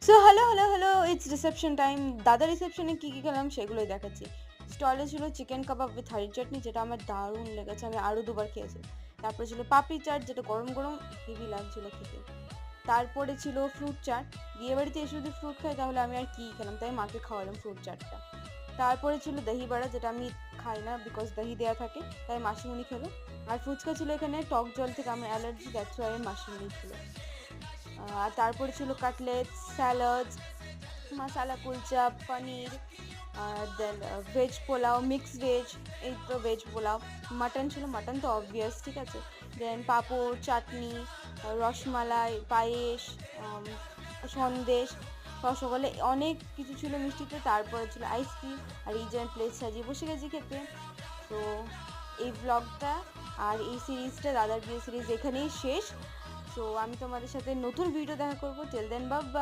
So hello hello hello, it's reception time. দাদা রিসেপশনে কী কী খেলাম সেগুলোই দেখাচ্ছি। স্টলে ছিল চিকেন কাবাব উইথ হারির চাটনি, যেটা আমার দারুণ লেগেছে, আমি আরও দুবার খেয়েছি। তারপরে ছিল পাপড়ি চাট, যেটা গরম গরম হেভি লাগছিল খেতে। তারপরে ছিল ফ্রুট চাট। বিয়েবাড়িতে এসে যদি ফ্রুট খাই তাহলে আমি আর কী খেলাম, তাই মাকে খাওয়ালাম ফ্রুট চাটটা। তারপরে ছিল দহি বড়া, যেটা আমি খাই না বিকজ দহি দেওয়া থাকে, তাই মাসিমণি খেলো। আর ফুচকা ছিল এখানে টক জল থেকে আমার অ্যালার্জি, দ্যাটস ওয়াই মাসিমণি ছিল। আর তারপরে ছিল কাটলেট, স্যালাডস, মশালা কুলচা, পনির, দেন ভেজ পোলাও, মিক্স ভেজ, এই তো ভেজ পোলাও। মাটন ছিল, মাটন তো অবভিয়াস, ঠিক আছে। দেন পাঁপড়, চাটনি, রসমালাই, পায়েস, সন্দেশ, রসগোল্লা, অনেক কিছু ছিল মিষ্টিতে। তারপরে ছিল আইসক্রিম। আর এই যে আমি প্লেট সাজিয়ে বসে গেছি খেতে। তো এই ব্লগটা আর এই সিরিজটা, দাদার বিয়ে সিরিজ, এখানেই শেষ। সো আমি তোমাদের সাথে নতুন ভিডিও দেখা করবো। Till then bye by.